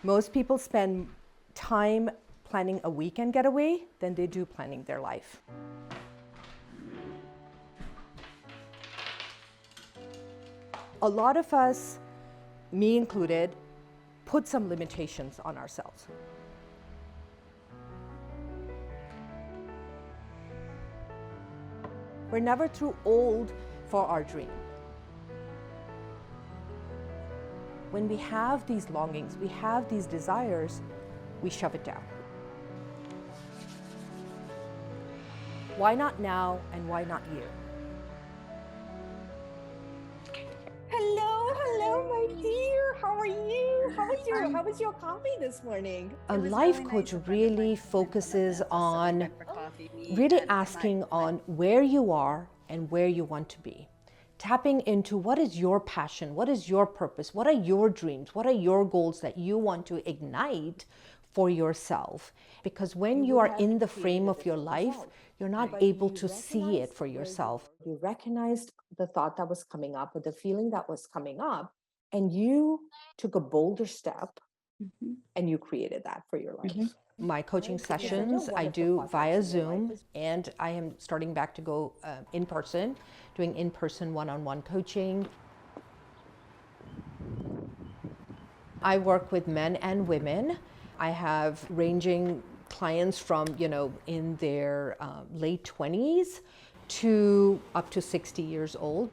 Most people spend time planning a weekend getaway than they do planning their life. A lot of us, me included, put some limitations on ourselves. We're never too old for our dream. When we have these longings, we have these desires, we shove it down. Why not now and why not you? Hello, my dear. How are you? How was your coffee this morning? A life coach really focuses on really asking on where you are and where you want to be. Tapping into what is your passion, what is your purpose, what are your dreams, what are your goals that you want to ignite for yourself. Because when you are in the frame of your life, you're not able to see it for yourself. You recognized the thought that was coming up or the feeling that was coming up, and you took a bolder step and you created that for your life. My coaching sessions I do via Zoom, and I am starting back to go in person, doing in-person one-on-one coaching. I work with men and women. I have ranging clients from, in their late 20s to up to 60 years old.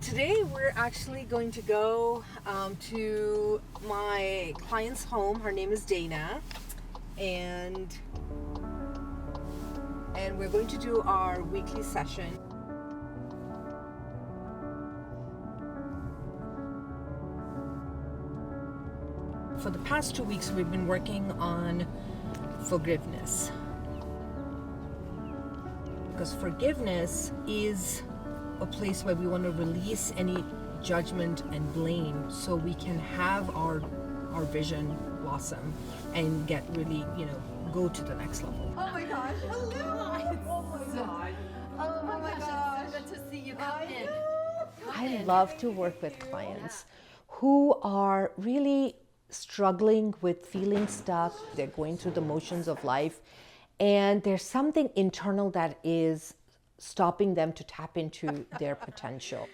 Today we're actually going to go to my client's home. Her name is Dana, and we're going to do our weekly session. For the past 2 weeks, we've been working on forgiveness. Because forgiveness is a place where we want to release any judgment and blame so we can have our vision blossom and get really, go to the next level. Oh my gosh. Hello. Oh my god. Oh my gosh. It's so good to see you come in. I love to work with clients who are really struggling with feeling stuck. They're going through the motions of life, and there's something internal that is stopping them to tap into their potential.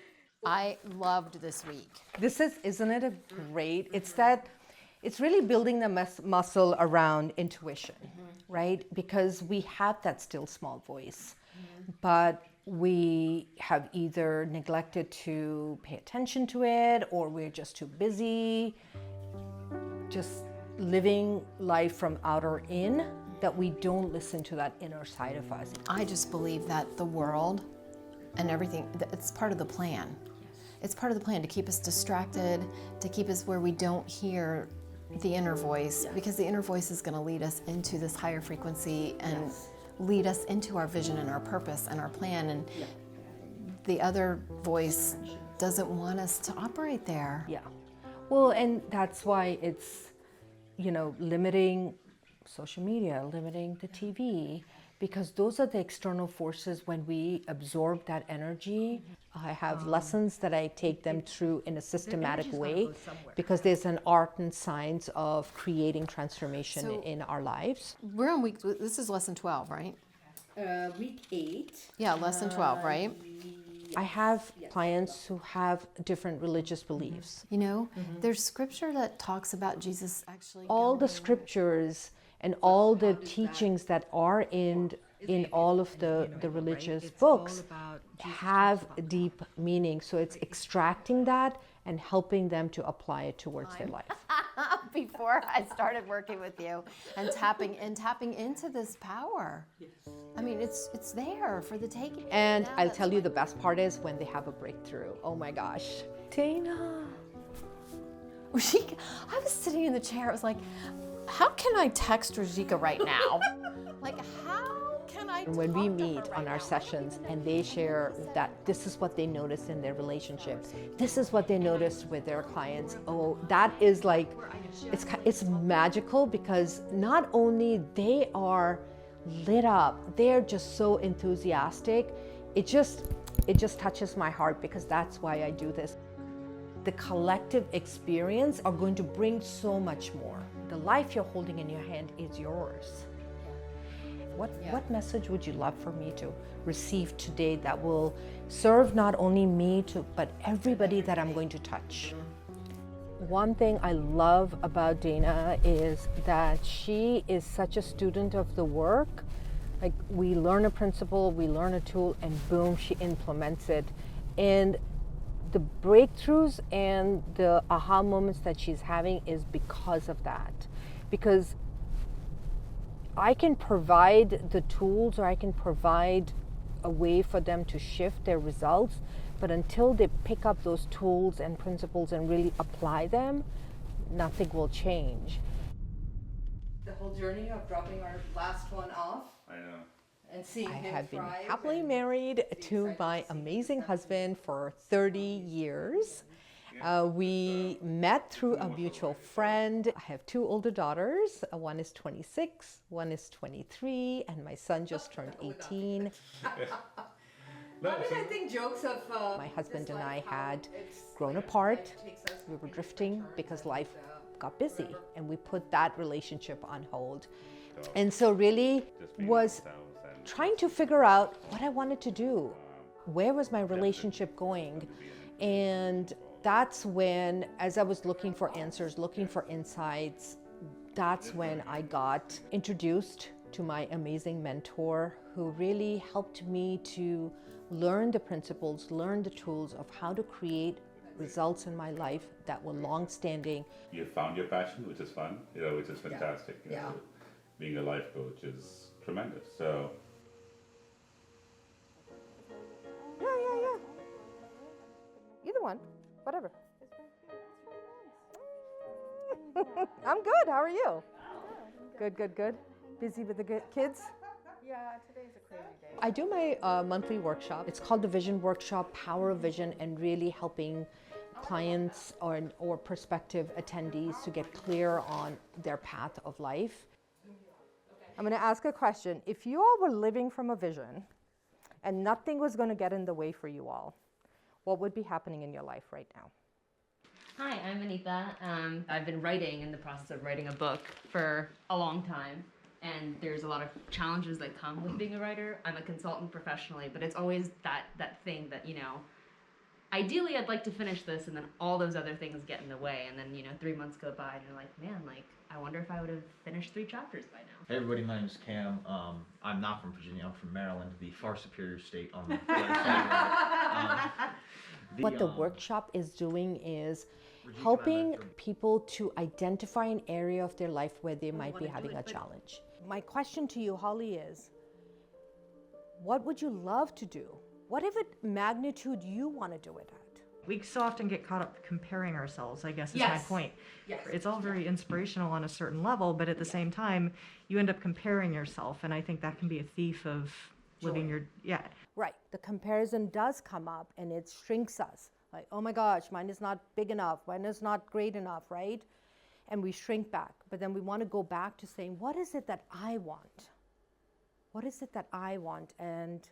I loved this week. Isn't it a great? It's really building the muscle around intuition, right? Because we have that still small voice, but we have either neglected to pay attention to it, or we're just too busy, just living life from outer in, that we don't listen to that inner side of us. I just believe that the world and everything, it's part of the plan. It's part of the plan to keep us distracted, to keep us where we don't hear the inner voice, because the inner voice is going to lead us into this higher frequency and lead us into our vision and our purpose and our plan. And the other voice doesn't want us to operate there. Yeah. Well, and that's why it's, limiting social media, limiting the TV, because those are the external forces. When we absorb that energy, I have lessons that I take them through in a systematic way, because there's an art and science of creating transformation in our lives. We're on this is lesson 12, right? Week 8. Yeah, lesson 12, right? I have clients who have different religious beliefs. There's scripture that talks about Jesus actually. All the scriptures and all the teachings that are in all of the religious books have deep meaning. So it's extracting that and helping them to apply it towards their life. Before I started working with you and tapping into this power. I mean, it's there for the taking. And I'll tell you, the best part is when they have a breakthrough. Oh my gosh. Dana. I was sitting in the chair. I was like, how can I text Rajika right now? How can I when we meet on our sessions and they share that this is what they noticed in their relationships, this is what they noticed with their clients, that is like, it's magical, because not only they are lit up, they're just so enthusiastic. It just touches my heart, because that's why I do this. the collective experience are going to bring so much more. The life you're holding in your hand is yours. What message would you love for me to receive today that will serve not only me but everybody that I'm going to touch? One thing I love about Dana is that she is such a student of the work. Like, we learn a principle, we learn a tool, and boom, she implements it. And the breakthroughs and the aha moments that she's having is because of that. Because I can provide the tools, or I can provide a way for them to shift their results, but until they pick up those tools and principles and really apply them, nothing will change. The whole journey of dropping our last one off. I know. And seeing I have been happily married to my amazing husband for 30 years. We met through a mutual friend. I have two older daughters. One is 26, one is 23, and my son just turned 18. I think jokes of my husband and I had grown apart. We were drifting because life got busy, and we put that relationship on hold. And so really was trying to figure out what I wanted to do. Where was my relationship going? And that's when, as I was looking for answers, looking for insights, that's when I got introduced to my amazing mentor, who really helped me to learn the principles, learn the tools of how to create results in my life that were long-standing. You found your passion, which is fun, which is fantastic. Being a life coach is tremendous. So. Yeah. Either one, whatever. I'm good. How are you? Good. Busy with the kids? Yeah, today's a crazy day. I do my monthly workshop. It's called the Vision Workshop, Power of Vision, and really helping clients or prospective attendees to get clear on their path of life. I'm going to ask a question. If you all were living from a vision and nothing was going to get in the way for you all, what would be happening in your life right now? Hi, I'm Anita. I've been in the process of writing a book for a long time. And there's a lot of challenges that come with being a writer. I'm a consultant professionally, but it's always that thing that, ideally I'd like to finish this, and then all those other things get in the way. And then, 3 months go by and you're like, man, I wonder if I would have finished 3 chapters by now. Hey everybody, my name is Cam. I'm not from Virginia, I'm from Maryland, the far superior state on the other side. What the workshop is doing is helping people to identify an area of their life where they might be having a challenge. My question to you, Holly, is what would you love to do? What if it magnitude you want to do it at? We so often get caught up comparing ourselves, I guess is my point. Yes. It's all very inspirational on a certain level, but at the same time, you end up comparing yourself, and I think that can be a thief of living your, Right, the comparison does come up and it shrinks us. Like, oh my gosh, mine is not big enough, mine is not great enough, right? And we shrink back, but then we want to go back to saying, what is it that I want? What is it that I want? And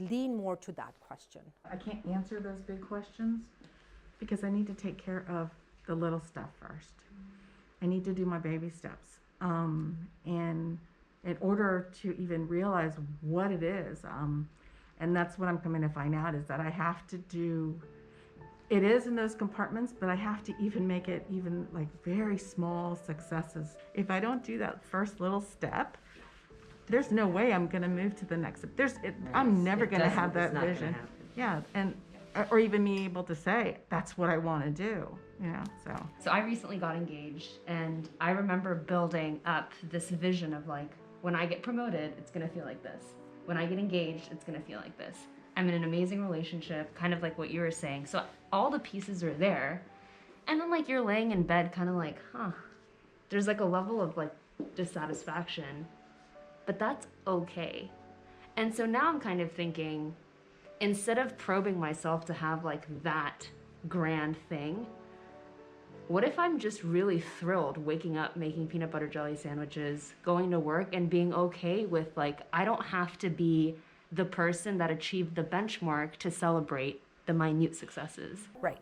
lean more to that question. I can't answer those big questions because I need to take care of the little stuff first. I need to do my baby steps. And in order to even realize what it is, and that's what I'm coming to find out, is that I have to do, it is in those compartments, but I have to even make it even like very small successes. If I don't do that first little step, there's no way I'm going to move to the next step. I'm never going to have that vision. Yeah, and or even be able to say, that's what I want to do, so. I recently got engaged, and I remember building up this vision of when I get promoted, it's going to feel like this. When I get engaged, it's going to feel like this. I'm in an amazing relationship, kind of like what you were saying. So all the pieces are there. And then you're laying in bed kind of there's a level of dissatisfaction, but that's okay. And so now I'm kind of thinking, instead of probing myself to have that grand thing, what if I'm just really thrilled waking up, making peanut butter jelly sandwiches, going to work, and being okay with I don't have to be the person that achieved the benchmark to celebrate the minute successes. Right.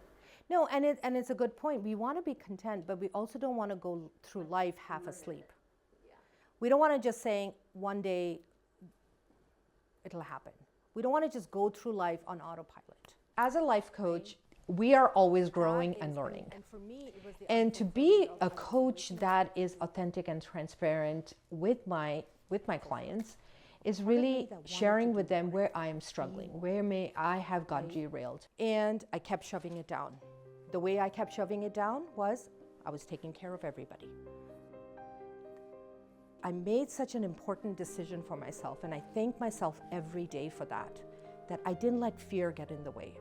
No, and it's a good point. We want to be content, but we also don't want to go through life half asleep. We don't want to just saying one day it'll happen. We don't want to just go through life on autopilot. As a life coach, we are always growing and learning. And to be a coach that is authentic and transparent with my clients is really sharing with them where I am struggling, where may I have got derailed. And I kept shoving it down. The way I kept shoving it down was I was taking care of everybody. I made such an important decision for myself, and I thank myself every day for that I didn't let fear get in the way.